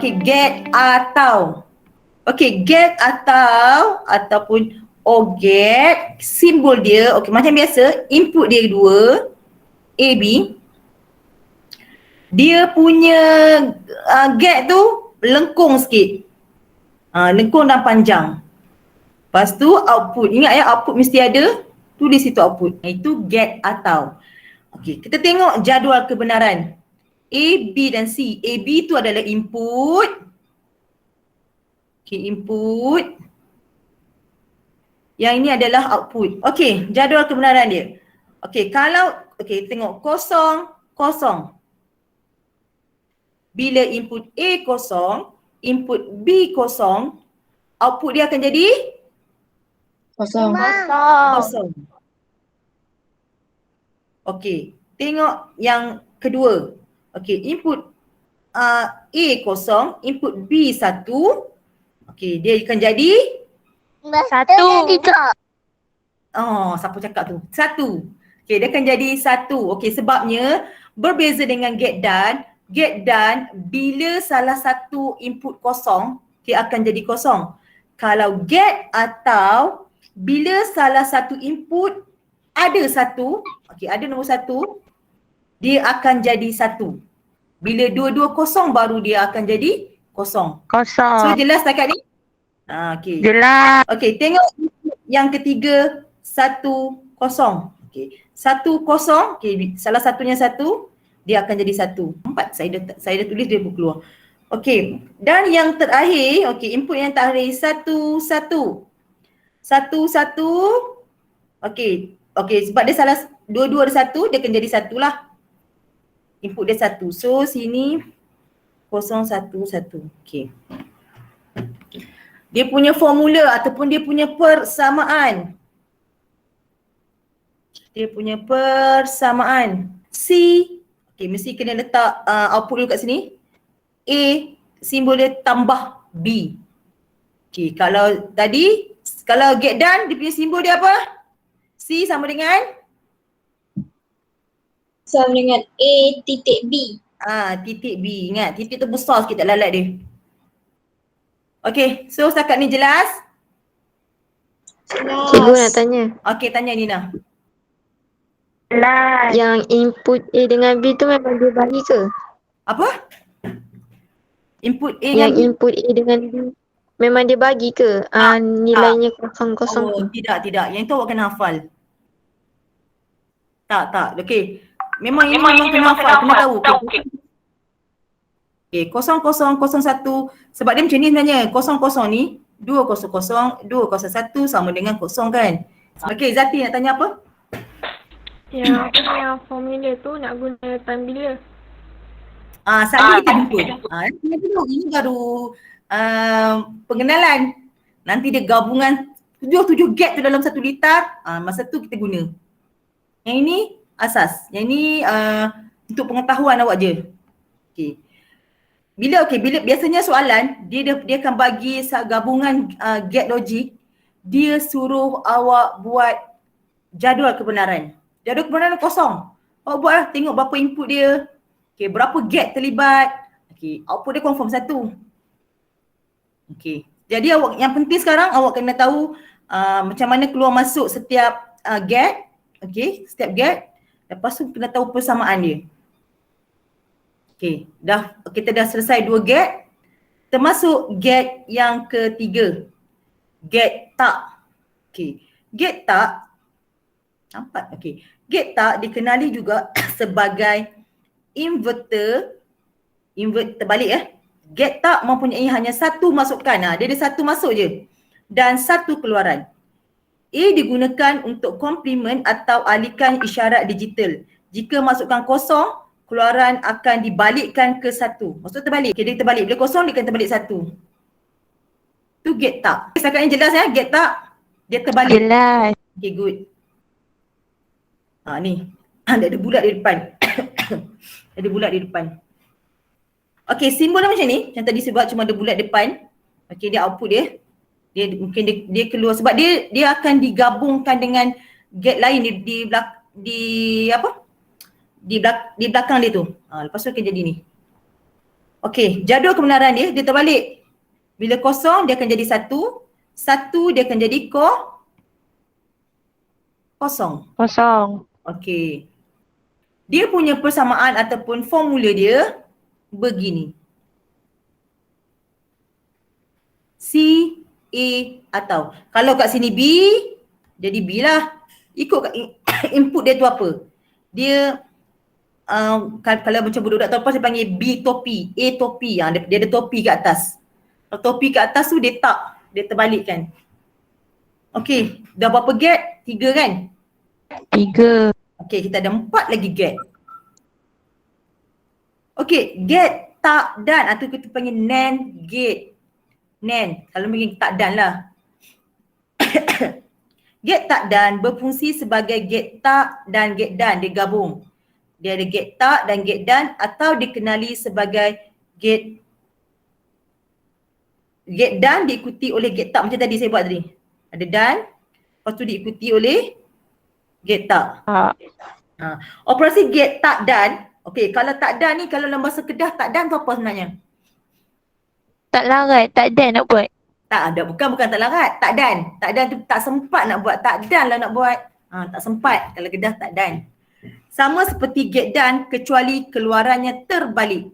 Okay, get atau. Okay, get ataupun get, simbol dia, okay, macam biasa, input dia dua, A, B. Dia punya get tu lengkung sikit. Lengkung dan panjang. Lepas tu output, ingat ya, output mesti ada, tulis situ output. Itu get atau. Okay, kita tengok jadual kebenaran. A, B dan C. A, B tu adalah input. Okay, input. Yang ini adalah output. Okay, jadual kebenaran dia. Okay, kalau, okay, tengok kosong, kosong. Bila input A kosong, input B kosong, output dia akan jadi? Kosong. Kosong. Okay, tengok yang kedua. Okay, input A kosong, input B satu. Okay, dia akan jadi? Satu. Oh, siapa cakap tu? Satu. Okay, dia akan jadi satu. Okay, sebabnya berbeza dengan get done. Get done, bila salah satu input kosong, okay, akan jadi kosong. Kalau get atau bila salah satu input ada satu, okay, ada nombor satu, dia akan jadi satu. Bila dua-dua kosong baru dia akan jadi kosong. So Kosong. jelas takat ni? Okay. Jelas. Okay, tengok yang ketiga, 1, 0. Okay, 1, 0. Okay, salah satunya 1, dia akan jadi 1. 4, saya dah tulis dia pun keluar. Okay, dan yang terakhir, okay, input yang terakhir 1, 1. 1, 1. Okay, okay, sebab dia salah, dua-dua ada 1, dia akan jadi 1 lah. Input dia 1. So sini 0, 1, 1. Okay. Dia punya formula ataupun dia punya persamaan. Dia punya persamaan. C, okay, mesti kena letak output dulu kat sini. A, simbol dia tambah B. Okay, kalau tadi, kalau get done, dia punya simbol dia apa? C sama dengan? Sama dengan A titik B. Titik B. Ingat, titik tu besar sikit tak lalat dia. Okay, so setakat ni jelas? Cikgu nak tanya. Okay, tanya Nina. Jelas. Yang input A dengan B tu memang dia bagi ke? Apa? Input A Yang dengan B? input A dengan B memang dia bagi ke? Nilainya kosong-kosong tu. Tidak. Yang tu awak kena hafal. Tak. Okay. Memang kena hafal, kena tahu. Okay, 0001. Sebab dia macam ni sebenarnya. 00 ni 200, 201 sama dengan kosong kan? Okay, Zati nak tanya apa? Yang formula tu nak guna time bila? Saya kita jumpa. Ini baru pengenalan. Nanti dia gabungan 7 get tu dalam 1 litar. Masa tu kita guna. Yang ini asas. Yang ini untuk pengetahuan awak je. Okay. Bila biasanya soalan dia akan bagi gabungan get logik, dia suruh awak buat jadual kebenaran. Jadual kebenaran kosong. Awak buatlah, tengok berapa input dia. Okay, berapa get terlibat. Okay, output dia confirm 1. Okay. Jadi awak yang penting sekarang awak kena tahu macam mana keluar masuk setiap get. Okay, setiap get. Lepas tu kena tahu persamaan dia. Okay, kita dah selesai 2 get. Termasuk get yang ketiga. Get tak. Okay, get tak. Nampak? Okay. Get tak dikenali juga sebagai inverter. Terbalik Get tak mempunyai hanya satu masukan. Dia ada satu masuk je. Dan satu keluaran. A digunakan untuk komplement atau alihkan isyarat digital. Jika masukkan kosong, keluaran akan dibalikkan ke 1. Maksud terbalik. Okay, dia terbalik. Bila kosong, dia akan terbalik 1. Tu get tak. Setakat ni jelas get tak? Dia terbalik. Jelas. Okay, good. Ni. Ada bulat di depan. Ada bulat di depan. Okay, simbol dia macam ni. Yang tadi sebab cuma ada bulat depan. Okay, dia output dia. Mungkin dia keluar sebab dia akan digabungkan dengan get lain di belakang dia tu. Lepas tu akan jadi ni. Okey, jadual kebenaran dia terbalik. Bila kosong dia akan jadi satu, satu dia akan jadi kosong. Kosong. Okey. Dia punya persamaan ataupun formula dia begini. C, A atau kalau kat sini B, jadi B lah. Ikut input dia tu apa. Dia kalau macam budak-budak topas dia panggil B topi, A topi. Dia ada topi kat atas. Kalau topi kat atas tu dia terbalikkan. Okey, dah berapa get? 3 kan? 3. Okey, kita ada 4 lagi get. Okey, get, tak, dan atau kita panggil NAND gate. NAND, kalau mungkin tak dan lah. Get, tak, dan berfungsi sebagai get, tak dan get, dan. Dia gabung. Dia ada get, tak dan get, dan atau dikenali sebagai get dan diikuti oleh get, tak. Macam tadi saya buat tadi. Ada dan, lepas tu diikuti oleh get, tak. Operasi get, tak, dan. Okey, kalau tak dan ni, kalau dalam bahasa Kedah tak dan tu apa sebenarnya? Tak larat, tak dan nak buat. Tak ada, bukan tak larat, tak dan. Tak dan tu tak sempat nak buat, tak dan lah nak buat. Tak sempat kalau Kedah tak dan. Sama seperti get dan kecuali keluarannya terbalik.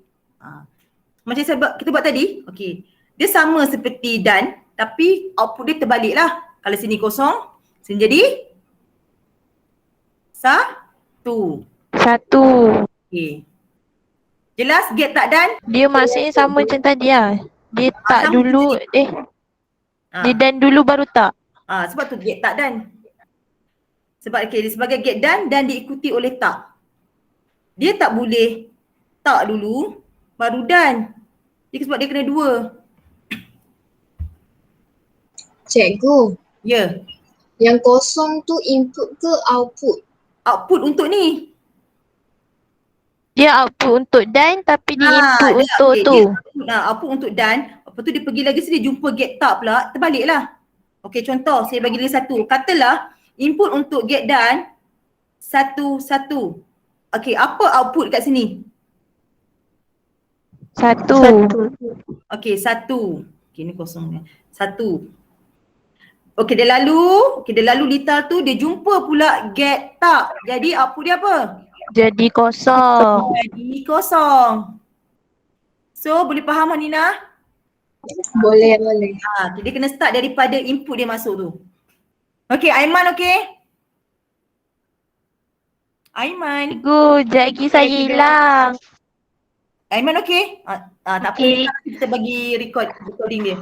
Macam kita buat tadi, okey. Dia sama seperti dan tapi output dia terbalik lah. Kalau sini kosong, sini jadi satu. Okey. Jelas get, tak, dan? Dia maksudnya sama macam tadi lah. Dia tak sama dulu, dia dan dulu baru tak. Sebab tu get, tak, dan. Sebab dia sebagai get, dan diikuti oleh tak. Dia tak boleh tak dulu baru dan. Sebab dia kena 2. Cikgu, Ya. yang kosong tu input ke output? Output untuk ni. Dia output untuk dan tapi dia input dia, untuk okey, tu. Dia output untuk dan. Lepas tu dia pergi lagi sini jumpa get, tak pula. Terbaliklah. Okey, contoh saya bagi lagi satu. Katalah input untuk get dan 1, 1. Okey, apa output kat sini? 1. Okey, 1. Okey, ni kosong ni. 1. Okey, dia lalu litar tu dia jumpa pula get, tak. Jadi output dia apa? Jadi kosong. Jadi kosong. So boleh faham Nina? Boleh. Dia kena start daripada input dia masuk tu. Okey, Aiman okey? Aiman. Cikgu, sekejap lagi saya hilang. Aiman okey? Tak apa, Okey. kita bagi recording dia.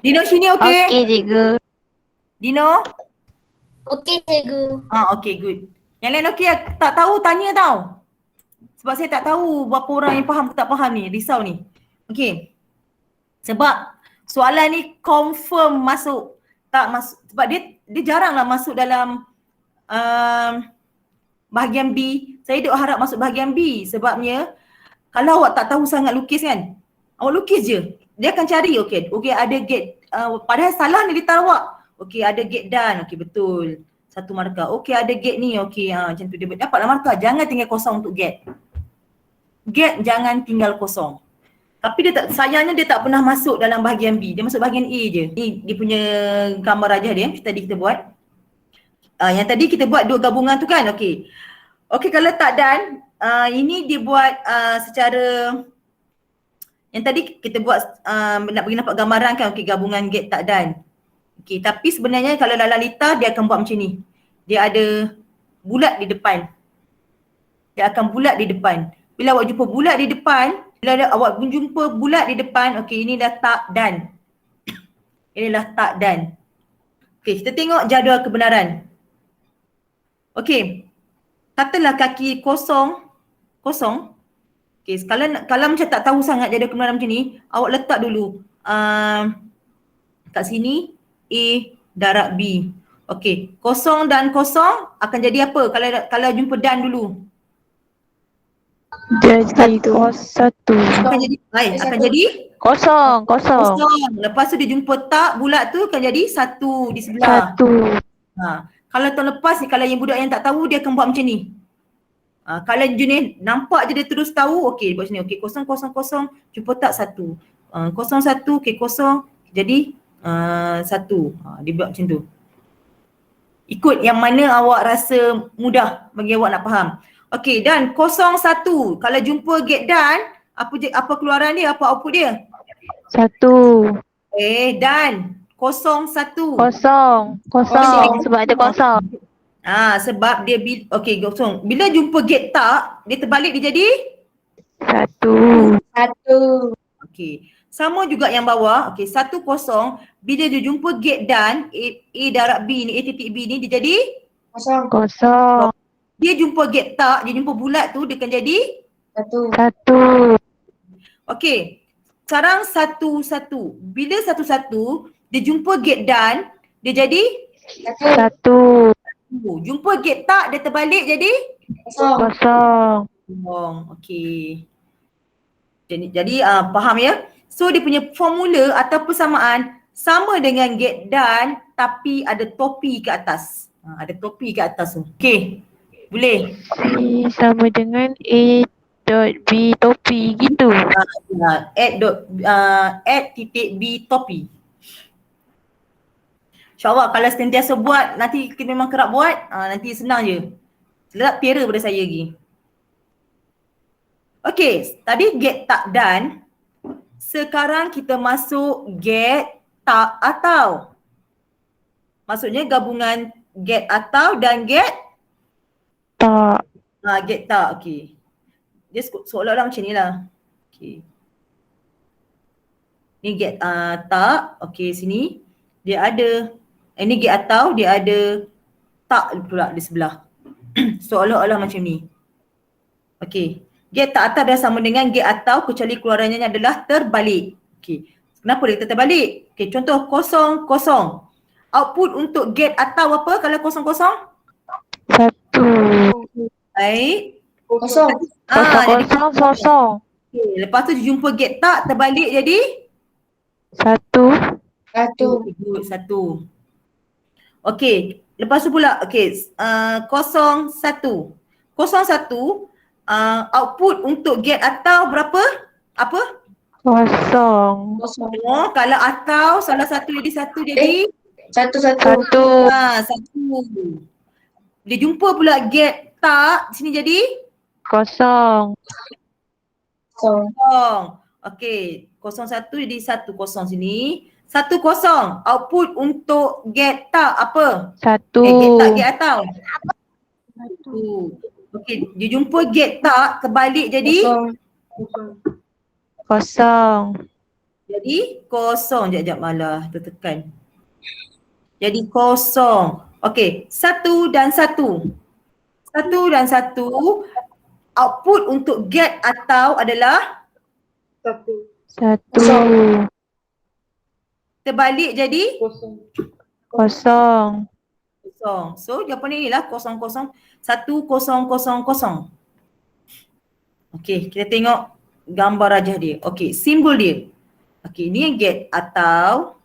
Dino sini okey? Okey cikgu. Dino? Okey cikgu. Okey, good. Yang lain okey, tak tahu tanya tau. Sebab saya tak tahu berapa orang yang faham ke tak faham ni, risau ni. Okey. Sebab soalan ni confirm masuk. Tak masuk, sebab dia jaranglah masuk dalam bahagian B. Saya duk harap masuk bahagian B sebabnya kalau awak tak tahu sangat lukis kan, awak lukis je. Dia akan cari okey ada get, padahal salah ni litar awak. Okey ada get dan, okey betul. 1 markah. Okey ada get ni, okey macam tu dia dapatlah markah. Jangan tinggal kosong untuk get. Get jangan tinggal kosong. Tapi sayangnya dia tak pernah masuk dalam bahagian B. Dia masuk bahagian A je. Ni dia punya gambar rajah dia tadi kita buat. Yang tadi kita buat 2 gabungan tu kan, okey. Okey kalau tak dan, ini dia buat secara yang tadi kita buat nak bagi nampak gambaran kan, okey gabungan get, tak, dan. Okey, tapi sebenarnya kalau dalam litar dia akan buat macam ni. Dia ada bulat di depan. Dia akan bulat di depan. Bila awak jumpa bulat di depan, bila awak jumpa bulat di depan, okey ini dah tak dan. Inilah tak dan. Okey, kita tengok jadual kebenaran. Okey. Katalah kaki kosong. Okey, kalau macam tak tahu sangat jadual kebenaran macam ni, awak letak dulu kat sini A darab B. Okey, kosong dan kosong akan jadi apa kalau jumpa dan dulu? Jadi satu. Akan jadi Kosong. kosong. Lepas tu dia jumpa tak bulat tu akan jadi 1 di sebelah. 1. Kalau tahun lepas ni, kalau yang budak yang tak tahu dia akan buat macam ni. Kalau jenis nampak je dia terus tahu, okey buat sini. Okey, 0, 0, 0, jumpa tak 1. 0, 1, okey 0, jadi 1. Dia buat macam tu. Ikut yang mana awak rasa mudah bagi awak nak faham. Okey, dan 0, 1. Kalau jumpa gate dan, apa keluaran dia, apa output dia? 1. Dan 0, 1. Kosong. Kosong. Sebab ada kosong. Sebab dia okey kosong. Bila jumpa gate tak, dia terbalik dia jadi 1. 1. okey. Sama juga yang bawah. Okey, 1, 0. Bila dia jumpa gate dan A darab B ni, A titik B ni dia jadi 0. Kosong. dia jumpa gate tak, dia jumpa bulat tu dia akan jadi 1. 1. okey. Sekarang 1, 1. Bila 1, 1 dia jumpa gate dan dia jadi 1. jumpa gate tak, dia terbalik jadi 0. Kosong. okey. Jadi faham ya? So dia punya formula atau persamaan sama dengan get dan tapi ada topi ke atas. Ada topi ke atas tu. Okey. Boleh? C sama dengan A dot B topi gitu. Add titik B topi. InsyaAllah kalau sentiasa buat, nanti kita memang kerap buat, nanti senang je. Selap tera pada saya lagi. Okey, tadi get tak dan. Sekarang kita masuk get tak atau. Maksudnya gabungan get atau dan get Tak. get tak, okey. Dia seolah-olah macam ni lah. Okey. Ni get tak, okey sini. Dia ada, ini get atau dia ada tak pula di sebelah. Seolah-olah macam ni. Okey. Get tak atau dah sama dengan get atau kecuali keluarannya adalah terbalik. Okey. Kenapa dia terbalik? Okey, contoh 0, 0. Output untuk get atau apa kalau 0, 0? 1. Baik. 0. Jadi Kosong. okey, lepas tu jumpa get tak terbalik jadi 1. 1. Good, 1. Okey, lepas tu pula okey 0, 1. 0, 1 output untuk get atau berapa? Apa? Kosong. 0. Kalau atau salah satu jadi 1 jadi 1. 1. 1. Dia jumpa pula get tak, sini jadi Kosong. 0. 0. Okey, 0, 1 jadi 1, 0 sini. 1, 0. Output untuk get tak apa? 1. Get tak, get atau? 1. Okey, dia jumpa get tak, terbalik jadi? 0. Kosong. Jadi 0. Sekejap malah tertekan. Jadi 0. Okey, 1 dan 1. 1 dan 1 output untuk get atau adalah 1. terbalik jadi 0. 0. So jawapan ni lah 0, 0, 1, 0, 0, 0. Okey, kita tengok gambar rajah dia. Okey, simbol dia. Okey, ni yang get atau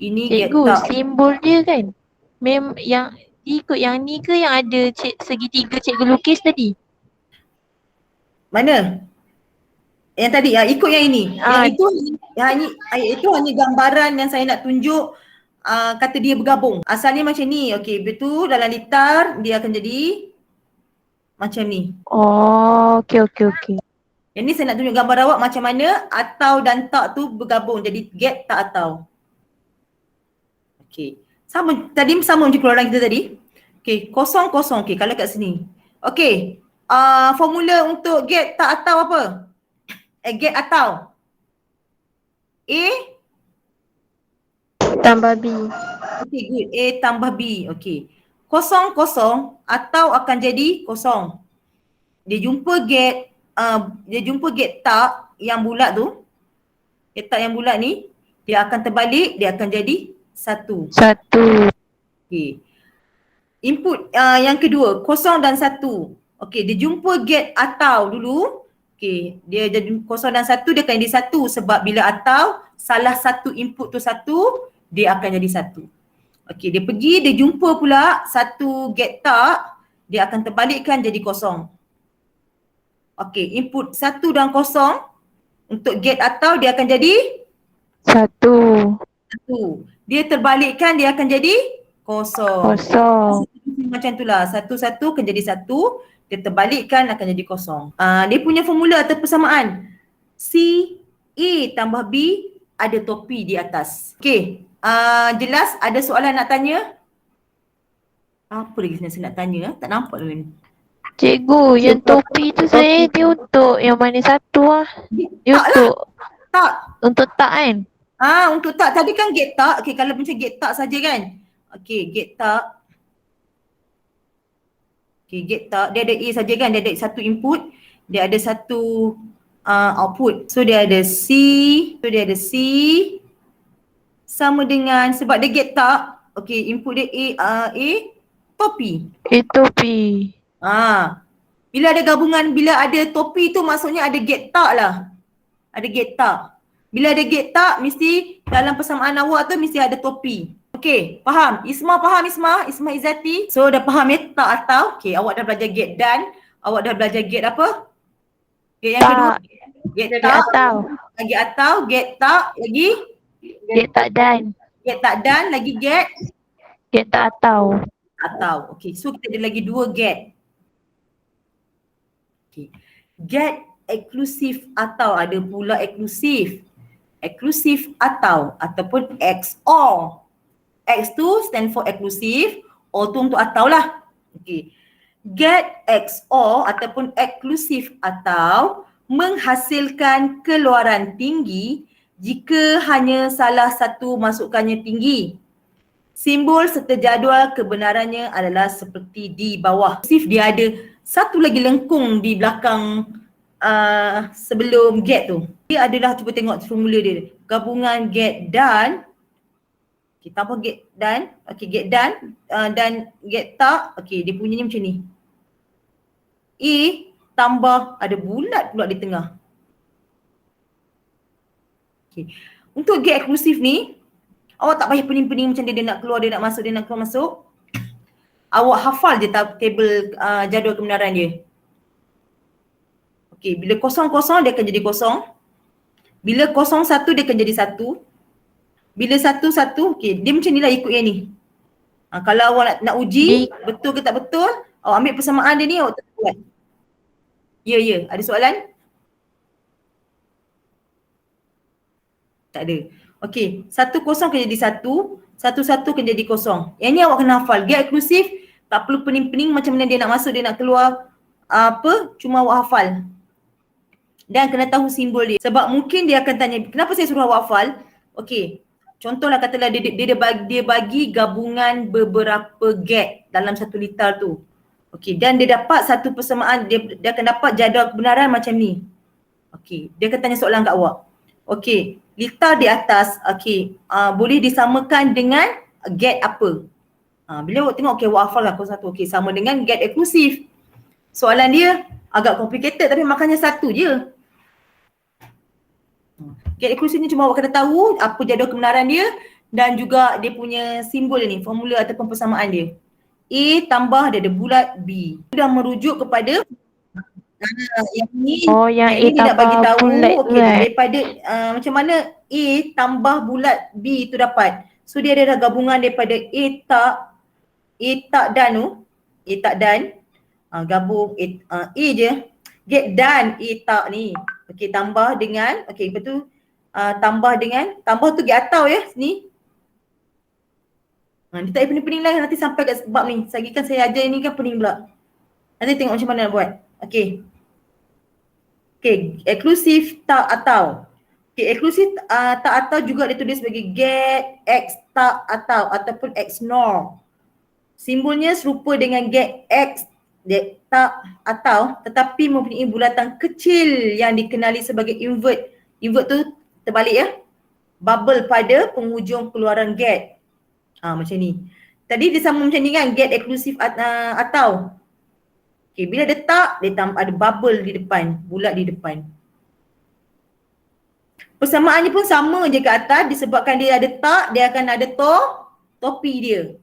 ini get Cikgu, tak. simbol dia kan yang ikut yang ni ke yang ada segitiga cikgu lukis tadi? Mana? Yang tadi, ikut yang ini. Itu hanya gambaran yang saya nak tunjuk kata dia bergabung. Asalnya macam ni. Okey, betul dalam litar dia akan jadi macam ni. Oh, okey. Yang ni saya nak tunjuk gambar awak macam mana atau dan tak tu bergabung jadi get tak atau. Okey. Tadi sama macam keluaran kita tadi. Okey, 0, 0. Okey, kalau kat sini. Okey. Formula untuk get tak atau apa? Get atau A Tambah B. okey, good. A tambah B. Okey. 0, 0 atau akan jadi 0. Dia jumpa get tak yang bulat tu. Get tak yang bulat ni dia akan terbalik, dia akan jadi 1. 1. Okey. Input yang kedua 0 dan 1. Okey, dia jumpa get atau dulu. Okey, dia jadi 0 dan 1 dia akan jadi 1 sebab bila atau salah satu input tu 1 dia akan jadi 1. Okey, dia pergi dia jumpa pula satu get tak. dia akan terbalikkan jadi kosong. Okey, input 1 dan kosong untuk get atau dia akan jadi 1. 1. Dia terbalikkan dia akan jadi kosong. Kosong. Macam itulah, 1 akan jadi 1, dia terbalikkan akan jadi kosong. Dia punya formula atau persamaan C A tambah B ada topi di atas. Okey, jelas ada soalan nak tanya? Apa lagi saya nak tanya? Tak nampak dulu ni. Cikgu, yang topi tu saya dia untuk yang mana satu lah. Dia Tak lah. Tak. untuk tak kan? Untuk tak. Tadi kan get tak. Okey, kalau macam get tak saja kan. Okey, get tak. Okey, get tak. Dia ada A saja kan. Dia ada satu input. Dia ada satu output. So dia ada C. Sama dengan sebab dia get tak. Okey, input dia A topi. Topi. Bila ada gabungan, bila ada topi tu maksudnya ada get tak lah. Ada get tak. Bila ada get tak, mesti dalam persamaan awak tu mesti ada topi. Okey, faham? Isma faham Isma? Isma Izzati. So dah faham ya tak atau? Okey, awak dah belajar get dan awak dah belajar get apa? Get yang Tak. kedua. Get Get tak. atau. Lagi atau, get tak, lagi Get tak dan. get tak dan, lagi get Get tak atau. atau. Okey, so kita ada lagi 2 get. Okay. Get eksklusif atau ada pula eksklusif. Eksklusif atau ataupun XOR. X tu stand for eksklusif, O tu untuk atau lah. Okay. Get XOR ataupun eksklusif atau menghasilkan keluaran tinggi jika hanya salah satu masukannya tinggi. Simbol serta jadual kebenarannya adalah seperti di bawah. Eksklusif dia ada satu lagi lengkung di belakang sebelum get tu. Dia adalah, cuba tengok formula dia. Gabungan get dan, okay, tambah get dan, okay, get dan get tak, okay, dia punyanya macam ni. A tambah ada bulat pula di tengah. Okay. Untuk get eksklusif ni, awak tak payah pening-pening macam dia nak keluar, dia nak masuk, dia nak keluar masuk. Awak hafal je tabel jadual kebenaran dia. Okey, bila 0, dia akan jadi 0. Bila 0, dia akan jadi 1. Bila 1, okey, dia macam ni lah ikut yang ni. Kalau awak nak uji betul ke tak betul, awak ambil persamaan dia ni, awak tak buat. Ya, ada soalan? Tak ada. Okey, 1, akan jadi 1. 1 akan jadi 0. Yang ni awak kena hafal. Get eksklusif, tak perlu pening-pening macam mana dia nak masuk, dia nak keluar cuma awak hafal. Dan kena tahu simbol dia. Sebab mungkin dia akan tanya, kenapa saya suruh awak hafal? Okey, contohlah katalah dia bagi gabungan beberapa get dalam satu litar tu. Okey, dan dia dapat satu persamaan, dia akan dapat jadual kebenaran macam ni. Okey, dia akan tanya soalan kat awak. Okey, litar di atas, okey, boleh disamakan dengan get apa? Bila awak tengok, okey, awak hafal lah 1. Okey, sama dengan get eksklusif. Soalan dia agak complicated tapi maknanya satu je. Get eksklusif ni cuma awak kena tahu apa jadual kebenaran dia dan juga dia punya simbol ni, formula ataupun persamaan dia. A tambah dia ada bulat B. Sudah merujuk kepada yang ni, yang A ini dia nak bagi tambah tahu bulat okey, kan? daripada macam mana A tambah bulat B tu dapat. So dia ada gabungan daripada A tak dan tu, A tak dan, gabung A je, get dan A tak ni. Okey, tambah dengan, okey, lepas tu tambah tu get atau ya ni. Dia tak payah pening-pening lah nanti sampai kat bab ni. Saya ajar ni kan pening pula. Nanti tengok macam mana nak buat. Okey. Okey, eksklusif tak atau. Okey, eksklusif tak atau juga ditulis sebagai get X tak atau ataupun X nor. Simbolnya serupa dengan get X tak atau tetapi mempunyai bulatan kecil yang dikenali sebagai invert. Invert tu terbalik ya. Bubble pada penghujung keluaran get. Macam ni. Tadi dia sama macam ni kan, get eksklusif atau. Okay, bila ada tak, dia ada bubble di depan, bulat di depan. Persamaannya pun sama je kat atas, disebabkan dia ada tak, dia akan ada topi dia.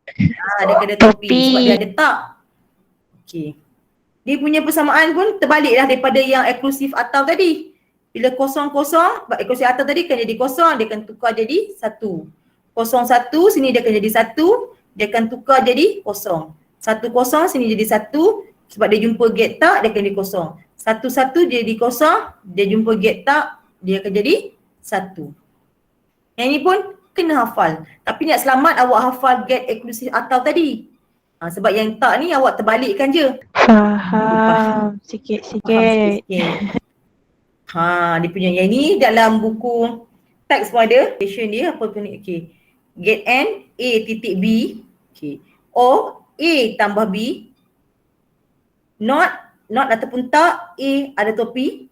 Dia kena topi Topi. sebab dia ada tak. Okey. Dia punya persamaan pun terbaliklah daripada yang eksklusif atau tadi. Bila kosong-kosong, eksklusif atau tadi kan jadi kosong, dia akan tukar jadi 1. 01 sini dia akan jadi 1, dia akan tukar jadi kosong. 10 sini jadi 1 sebab dia jumpa gate tak, dia akan jadi kosong. 11 dia jadi kosong, dia jumpa gate tak, dia akan jadi 1. Yang ini pun kena hafal. Tapi nak selamat awak hafal get eksklusif atau tadi. Sebab yang tak ni awak terbalikkan je. Faham. Faham Sikit-sikit. sikit-sikit. Dia punya yang ni dalam buku teks pun ada. Question dia apa tu ni? Okay. Get N, A titik B. Okay. O, A tambah B. Not ataupun tak, A ada topi.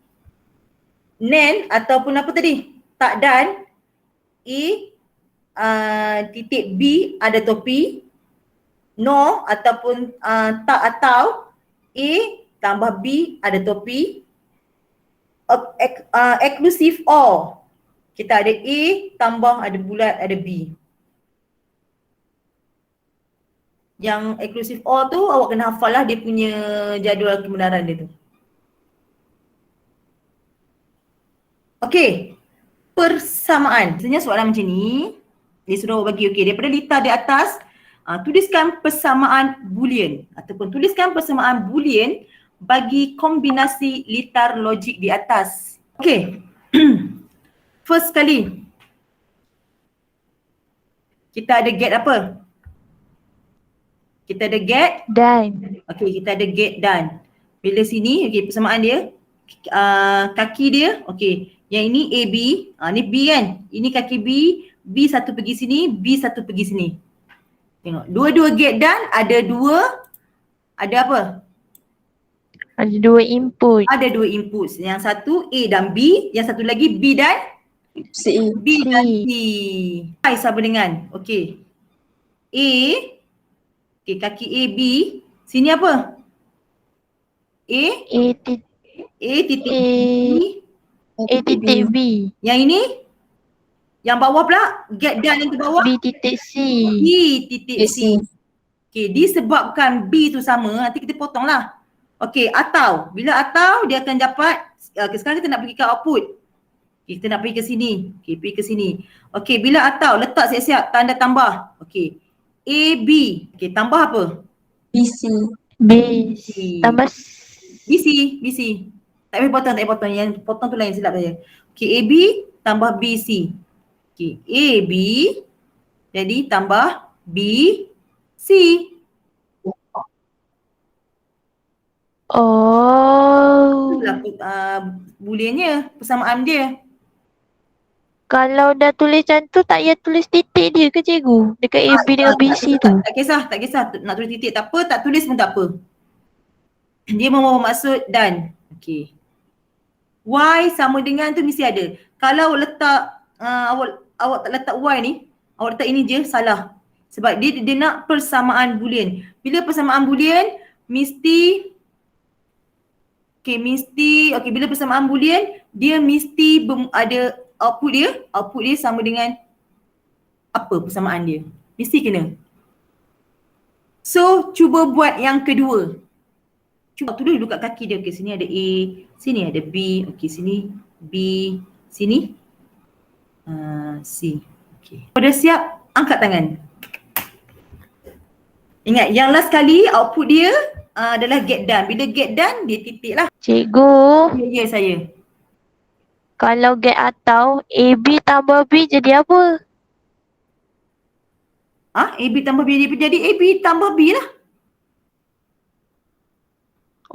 Nen ataupun apa tadi? Tak dan, A titik B ada topi. No ataupun tak atau, A tambah B ada topi. Eksklusif or, kita ada A tambah ada bulat ada B. Yang eksklusif or tu awak kena hafal lah dia punya jadual kebenaran dia tu. Okey, persamaan. Sebenarnya soalan macam ni, dia suruh bagi daripada litar di atas, tuliskan persamaan boolean ataupun tuliskan persamaan boolean bagi kombinasi litar logik di atas. Okey. First kali kita ada get apa? Kita ada get Dan. okey, kita ada get dan. Bila sini, okey, persamaan dia kaki dia, okey. Yang ini AB, ni B kan? Ini kaki B, B satu pergi sini, B satu pergi sini. Tengok, dua-dua get dan ada apa? Ada 2 input. Ada 2 input. Yang satu A dan B, yang satu lagi B dan C. B dan C. I sama dengan, okey. A, okey, kaki A, B, sini apa? A, A titik A titik A. B. A titik B. Yang ini? Yang bawah pula, get dan yang ke bawah? B titik C. B titik C. Okey, disebabkan B tu sama, nanti kita potonglah. Okey, atau, bila atau dia akan dapat, sekarang kita nak pergi ke output. Okay, kita nak pergi ke sini. Okey, pergi ke sini. Okey, bila atau, letak siap-siap tanda tambah. Okey, A, B. Okey, tambah apa? BC. B. C. Tambah BC. Tak payah potong, Yang potong tu lain silap saya. Okey, AB tambah BC. Okey, AB jadi tambah BC. Oh. Itulah booleannya, persamaan dia. Kalau dah tulis macam tu tak payah tulis titik dia ke cikgu? Dekat AB dengan BC tu. Tak kisah. Nak tulis titik tak apa, tak tulis pun tak apa. Dia membawa maksud dan. Okey. Y sama dengan tu mesti ada. Kalau letak awak tak letak Y ni, awak letak ini je salah. Sebab dia nak persamaan boolean. Bila persamaan boolean mesti bila persamaan boolean dia mesti ada output dia sama dengan apa persamaan dia. Mesti kena. So cuba buat yang kedua. Cuba tulis dulu kat kaki dia. Okey, sini ada A, sini ada B. Okey, sini B, sini C. Okey. Dah siap, angkat tangan. Ingat, yang last kali output dia adalah get done. Bila get done, dia titik lah. Cikgu, Ya, saya. kalau get atau AB tambah B jadi apa? AB tambah B jadi AB tambah B lah.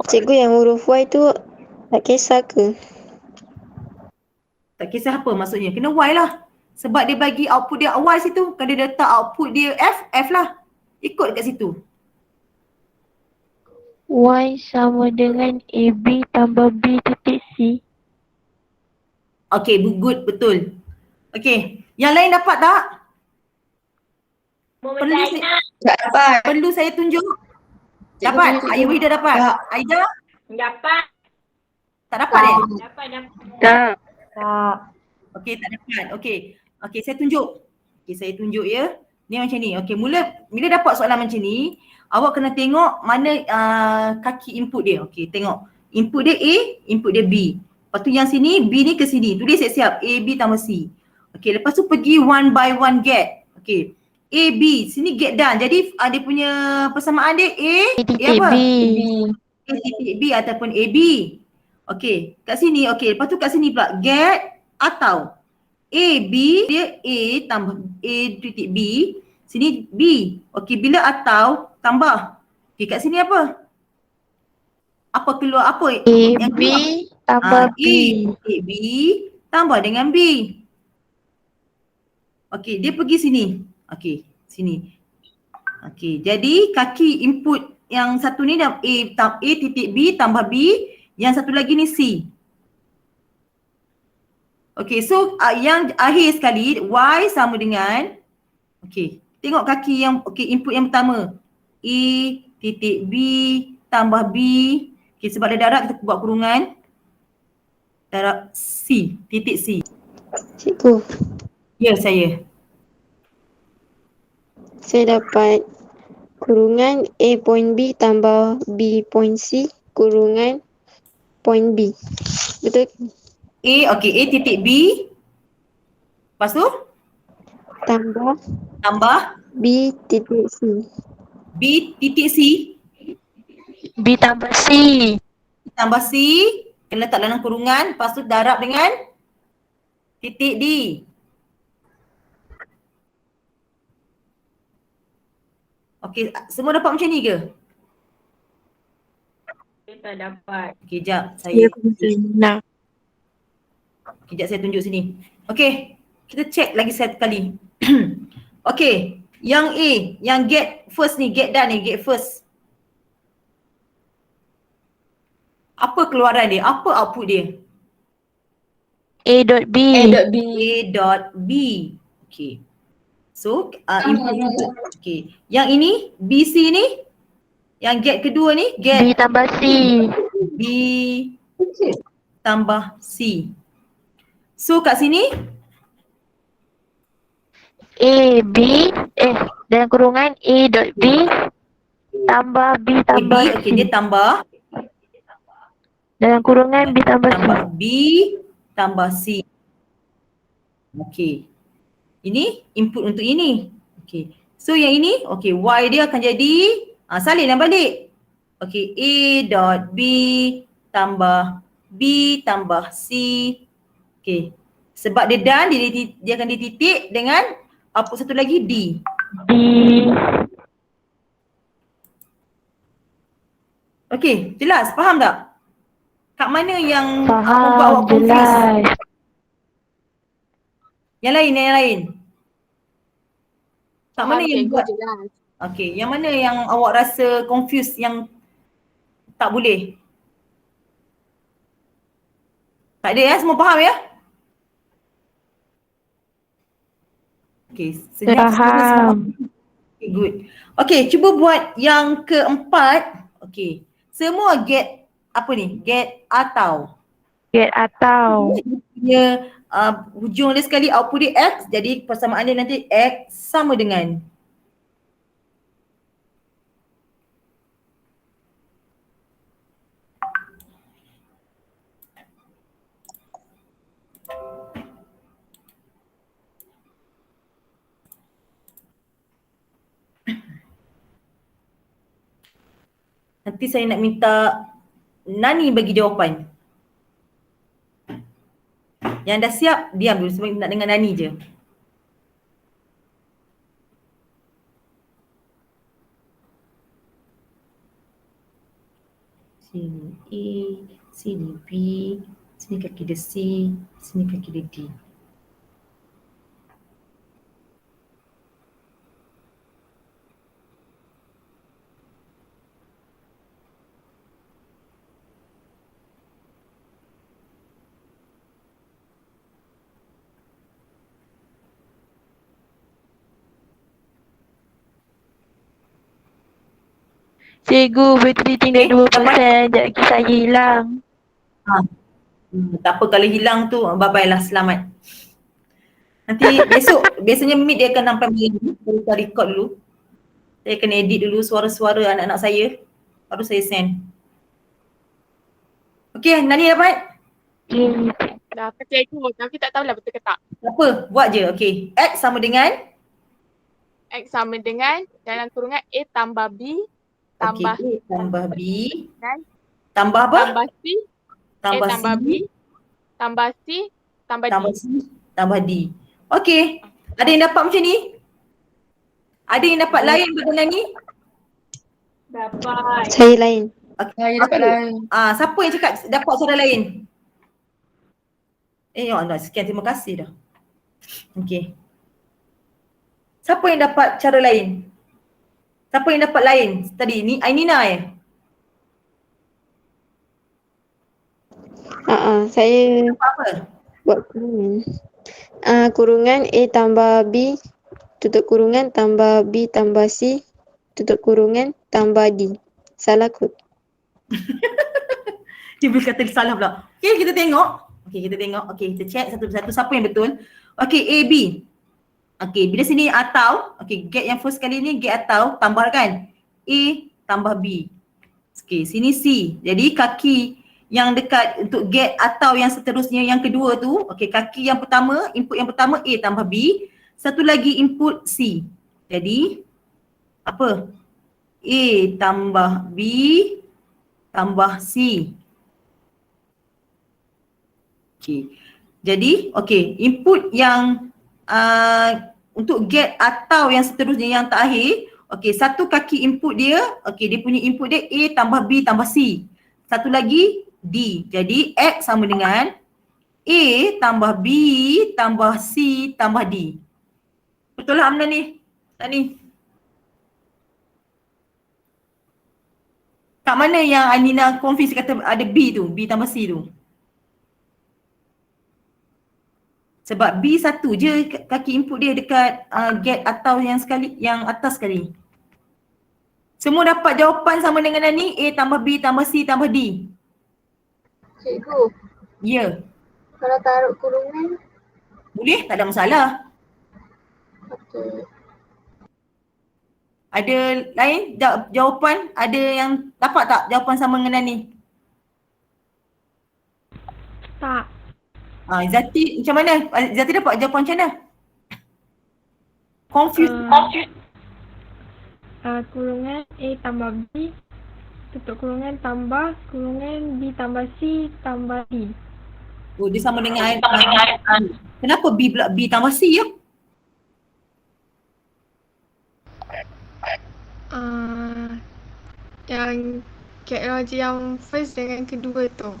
Cikgu yang huruf Y tu tak kisah ke? Tak kisah apa maksudnya. Kena Y lah. Sebab dia bagi output dia Y situ. Kalau dia letak output dia F lah. Ikut kat situ. Y sama dengan AB tambah B titik C. Okay, good, betul. Okay, yang lain dapat tak? Perlu saya tunjuk? Dapat? Ayu Ida dapat? Aida? Dapat. Tak dapat Dapat. Okay, tak dapat. Okay, saya tunjuk. Okay, saya tunjuk ya. Ni macam ni. Okey, bila dapat soalan macam ni, awak kena tengok mana kaki input dia. Okey, tengok. Input dia A, input dia B. Lepas tu yang sini, B ni ke sini. Tulis siap-siap. A, B tambah C. Okey, lepas tu pergi one by one get. Okey. A, B. Sini get done. Jadi dia punya persamaan dia A, titik apa? B. A titik B ataupun AB. Okey, kat sini. Okey, lepas tu kat sini pula. Get atau. A, B, dia A tambah A titik B. Sini B. Okey, bila atau tambah. Okey, kat sini apa? Apa keluar apa? A, B tambah B. A, B tambah dengan B. Okey, dia pergi sini. Okey, sini. Okey, jadi kaki input yang satu ni dah A titik B tambah B. Yang satu lagi ni C. Okey, so yang akhir sekali Y sama dengan, okey, tengok kaki yang, okey, input yang pertama. A titik B tambah B. Okey, sebab ada darab kita buat kurungan. Darab C, titik C. Cikgu, Ya, saya. saya dapat kurungan A point B tambah B point C kurungan point B. Betul? Okey, A titik B. Lepas tu Tambah tambah B titik C. B titik C B tambah C. tambah C. Kena letak dalam kurungan. Lepas tu darab dengan titik D. Okey, semua dapat macam ni ke? Saya tak dapat. Okey, jap. Ya, nah. Kejap saya tunjuk sini. Okey, kita check lagi satu kali. Okey, yang A, yang get first ni, get done ni, get first. Apa keluaran dia? Apa output dia? A dot B. A dot B. Okey. So, input. Okey. Yang ini, BC ni, yang get kedua ni, B get tambah C. B tambah C. So, kat sini, A, B, dalam kurungan A dot B tambah B tambah B, okey, dia C. tambah Dalam kurungan B tambah C. B tambah C. Okey. Ini input untuk ini. Okey. So yang ini, okey, Y dia akan jadi salinlah balik. Okey, A dot B tambah B tambah C. Okey. Sebab dia done, dia akan dititik dengan output satu lagi D. D. Okey, jelas? Faham tak? Kat mana yang membuat Faham, awak confused? jelas. Yang lain. Kat mana yang buat? jelas. Okey, yang mana yang awak rasa confused yang tak boleh? Tak ada ya? Semua faham ya? Okey, Faham. Okay, good. Okey, cuba buat yang keempat. Okey, semua get apa ni? Get atau. Get atau. Dia hujung dia sekali output dia X, jadi persamaan dia nanti X sama dengan. Nanti saya nak minta Nani bagi jawapan. Yang dah siap, diam dulu sebab nak dengar Nani je. Sini A, sini B, sini kaki dia C, sini kaki dia D. Cikgu, bateri tinggal 2%. Sekejap lagi saya hilang. Tak apa, kalau hilang tu bye-bye lah, selamat. Nanti besok, biasanya meet dia akan sampai malam, baru saya record dulu. Saya akan edit dulu suara-suara anak-anak saya, baru saya send. Okay, Nani dapat? Dapat cikgu tapi tak tahulah betul ke tak. Tak apa, buat je. Okay, X sama dengan? X sama dengan dalam kurungan A tambah B tambah Okay, A tambah B. dan Tambah apa? tambah C, A tambah C. B tambah C tambah Tambah D. C, tambah D. Okay, ada yang dapat macam ni? Ada yang dapat lain pada ni? Dapat. Saya lain. Okay. Saya dapat lain. Siapa yang cakap dapat cara lain? Ya Allah, sekian, terima kasih dah. Okay. Siapa yang dapat cara lain? Siapa yang dapat lain tadi? Ni Ainina Saya Apa? buat kurungan. Kurungan A tambah B, tutup kurungan tambah B tambah C, tutup kurungan tambah D. Salah kot. Dia boleh kata salah pula. Okay, kita tengok. Okay, kita check satu persatu siapa yang betul. Okay, A, B. Okay, bila sini atau, okay, get yang first kali ni get atau, tambahkan A tambah B. Okay, sini C. Jadi kaki yang dekat untuk get atau yang seterusnya yang kedua tu, okay, kaki yang pertama, input yang pertama A tambah B. Satu lagi input C. Jadi, apa? A tambah B tambah C. Okay. Jadi, okay, input yang untuk get atau yang seterusnya yang terakhir, okay, satu kaki input dia, okay, dia punya input dia A tambah B tambah C. Satu lagi D. Jadi X sama dengan A tambah B tambah C tambah D. Betul lah Amna ni? Tak ni? Kat mana yang Anina confuse kata ada B tu, B tambah C tu? Sebab B satu je kaki input dia dekat get atau yang sekali, yang atas sekali. Semua dapat jawapan sama dengan ni, A tambah B tambah C tambah D. Cikgu, Ya. kalau taruh kurungan, Boleh, tak ada masalah. okey. Ada lain jawapan? Ada yang dapat tak jawapan sama dengan ni? Tak. Zati macam mana? Zati dapat jawapan macam mana? Confused. Kurungan A tambah B, tutup kurungan tambah kurungan B tambah C tambah D. Oh, dia sama dengan kenapa B pula B tambah C ya? Yang logic yang first dengan kedua tu.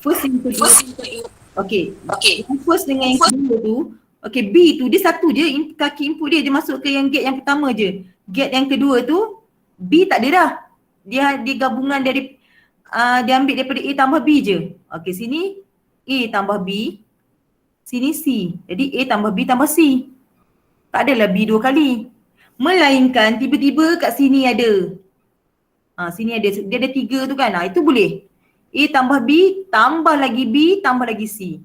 First yang kedua. Okay. Yang first dengan yang kedua tu, okay, B tu dia satu je kaki input dia masuk ke yang get yang pertama je. Get yang kedua tu B tak ada dah. Dia gabungan dari dia ambil daripada A tambah B je. Okay, sini A tambah B, sini C. Jadi A tambah B tambah C. Tak adalah B dua kali. Melainkan tiba-tiba kat sini ada. Sini ada, dia ada 3 tu kan. Itu boleh. A tambah B, tambah lagi B, tambah lagi C.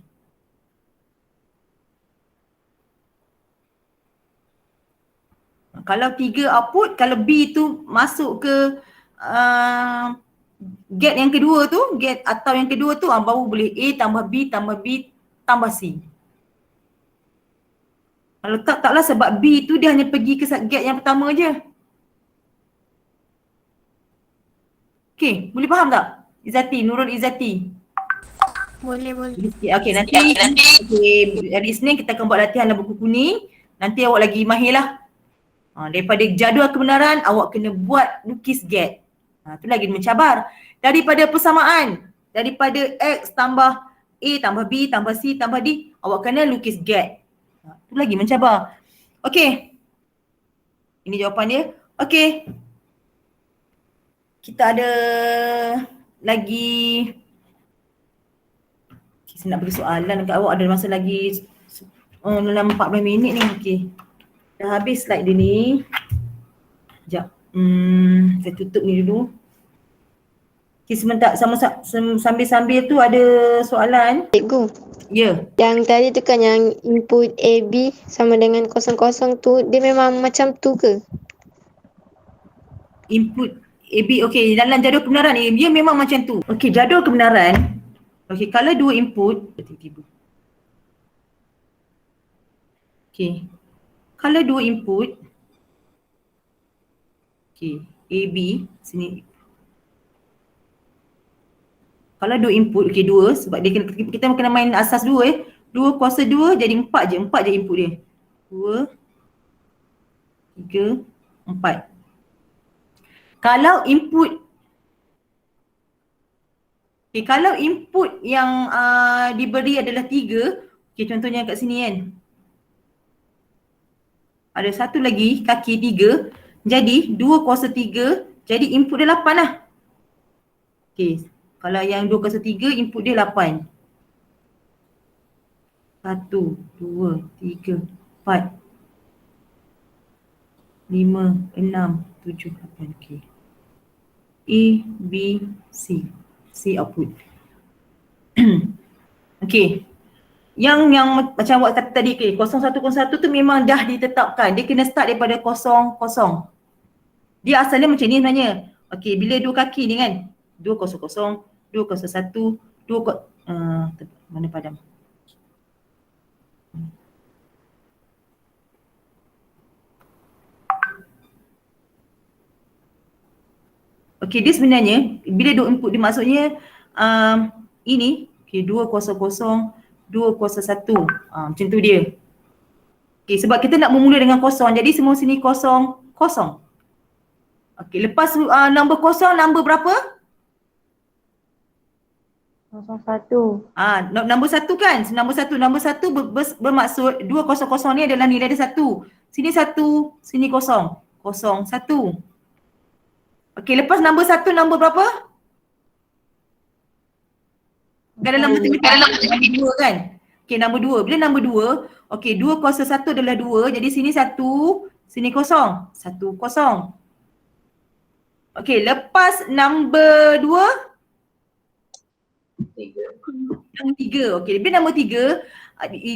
Kalau 3 output, kalau B tu masuk ke get yang kedua tu, get atau yang kedua tu, baru boleh A tambah B tambah C. Kalau taklah sebab B tu dia hanya pergi ke get yang pertama je. Okay, boleh faham tak? Izzati, Nurul Izzati. Boleh. Okay, nanti hari Isnin kita akan buat latihan dalam buku kuning. Nanti awak lagi mahir lah. Daripada jadual kebenaran, awak kena buat lukis get. Tu lagi mencabar. Daripada persamaan, daripada X tambah A tambah B tambah C tambah D, awak kena lukis get. Tu lagi mencabar. Okay. Ini jawapan dia. Okay. Kita ada lagi, saya nak beri soalan dekat awak, ada masa lagi dalam 14 minit ni. Okay. Dah habis slide dia ni. Sekejap. Saya tutup ni dulu. Okay, sebentar sambil-sambil tu ada soalan. Cikgu, Ya. yang tadi tu kan yang input AB sama dengan 00 tu, dia memang macam tu ke? Input AB, okey, dalam jadual kebenaran ni dia memang macam tu. Okey, jadual kebenaran. Okey, kalau dua input tiba-tiba. Okey. Kalau dua input, okey, AB sini. Kalau dua input, okey dua sebab dia kita kena main asas dua 2 kuasa 2 jadi 4 je input dia. 2 3 4. Kalau input kalau input yang diberi adalah 3, contohnya kat sini kan. Ada satu lagi kaki 3, jadi 2 kuasa 3, jadi input dia 8 lah. Kalau yang 2 kuasa 3, input dia 8. 1, 2, 3, 4, 5, 6, 7, 8. A, B, C. C output. Okey. Yang macam awak kata tadi, 0101 tu memang dah ditetapkan. Dia kena start daripada 00. Dia asalnya macam ni sebenarnya. Okey, bila dua kaki ni kan. 200, 201, mana padam? Okey, dia sebenarnya bila dua input dia maksudnya ini 200, 201. Macam tu dia. Okey, sebab kita nak memula dengan kosong, jadi semua sini kosong. Okey, lepas nombor kosong, nombor berapa? 01. Nombor satu kan? Nombor satu bermaksud 200 ni adalah nilai dia 1. Sini 1, sini kosong. 01. Okey, lepas nombor 1 nombor berapa? Kan dalam matematik 2 kan? Okey, nombor 2. Bila nombor 2, okey 2 kuasa 1 adalah 2. Jadi sini 1, sini kosong. 1, kosong. Okey, lepas nombor 2? 3. Okey, bila nombor 3,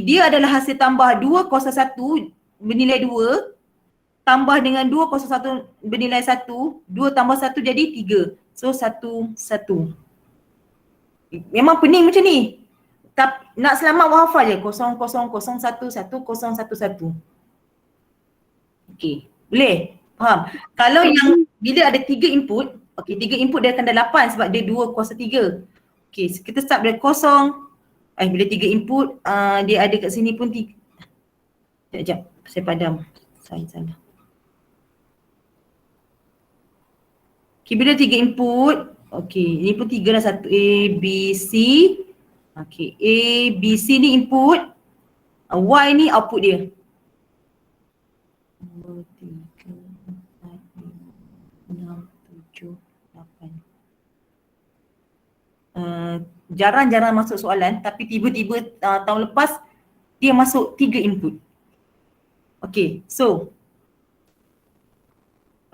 dia adalah hasil tambah 2 kuasa 1 bernilai 2 tambah dengan 2 kuasa 1 bernilai 1, 2 tambah 1 jadi 3. So 1, 1. Memang pening macam ni. Nak selamat awak hafal je 0, 0, 0, 1, 1, 0, 1, 1. Okey, boleh? Faham? Kalau yang bila ada 3 input, okey 3 input dia akan dah 8 sebab dia 2 kuasa 3. Okey, kita start dari 0. Bila 3 input, dia ada kat sini pun 3. Sekejap, saya padam. Saya salah. Okey, bila 3 input, okey, ini pun 3 dah satu. A, B, C. Okey, A, B, C ni input. Y ni output dia. 2, 3, 4, 5, 6, 7, 8. Jarang-jarang masuk soalan tapi tiba-tiba tahun lepas dia masuk 3 input. Okey, so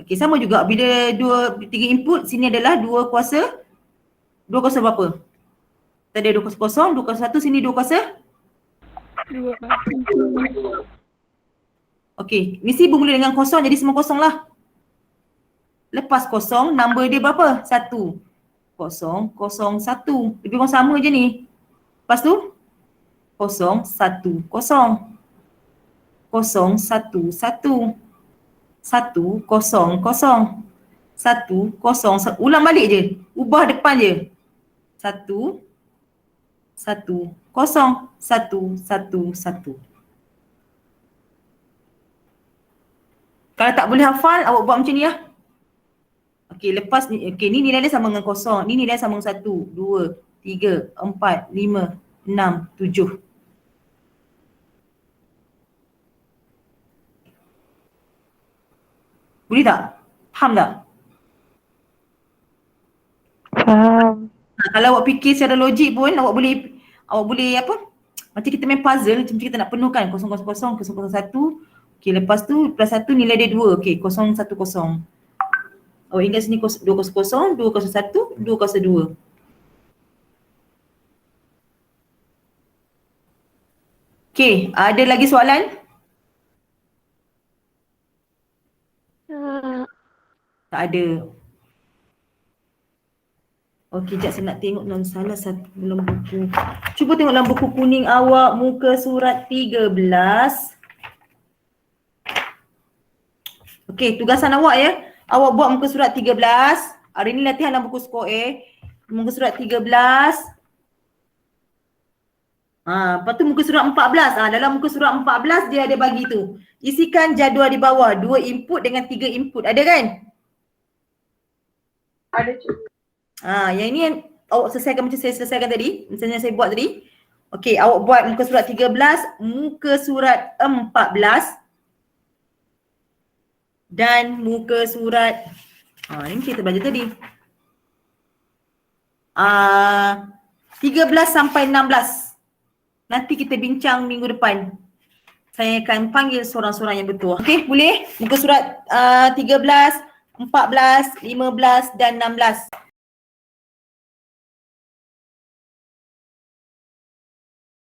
okey, sama juga bila 3 input, sini adalah 2 kuasa berapa? Tadi ada 2 kuasa kosong, 2 kuasa 1, sini 2 kuasa? 2. Okey, mesti bermula dengan kosong jadi semua kosong lah. Lepas kosong, number dia berapa? 1. 0, 0, 1. Lebih kurang sama je ni. Lepas tu? 0, 1, 0. 0, 1, 1. 1, 0, 0. 1, 0. Ulang balik je. Ubah depan je. 1, 1, 0, 1, 1, 1. Kalau tak boleh hafal, awak buat macam ni lah. Okey, lepas ni, ni nilai dia sama dengan 0. Ni nilai sama dengan 1, 2, 3, 4, 5, 6, 7. Boleh tak? Faham tak? Faham. Kalau awak fikir secara logik pun awak boleh apa? Macam kita main puzzle, macam kita nak penuhkan 0, 0, 0, 0, 1. Okey, lepas tu plus 1 nilai dia 2. Okey, 0, 1, 0. Awak ingat sini 200, 201, 202. Okey, ada lagi soalan? Tak ada. Okey, sekejap saya nak tengok dalam salah satu dalam buku. Cuba tengok dalam buku kuning awak muka surat 13. Okey, tugasan awak ya. Awak buat muka surat 13. Hari ni latihan dalam buku skor A. Muka surat 13. Lepas tu muka surat 14. Dalam muka surat 14 dia ada bagi tu. Isikan jadual di bawah. 2 input dengan 3 input. Ada kan? Ada cikgu. Yang ini yang awak selesaikan macam saya selesaikan tadi. Misalnya saya buat tadi. Okey, awak buat muka surat 13, muka surat 14 dan muka surat ini kita belajar tadi. 13 sampai 16. Nanti kita bincang minggu depan. Saya akan panggil seorang-seorang yang betul. Okey, boleh? Muka surat 13, 14, 15 dan 16.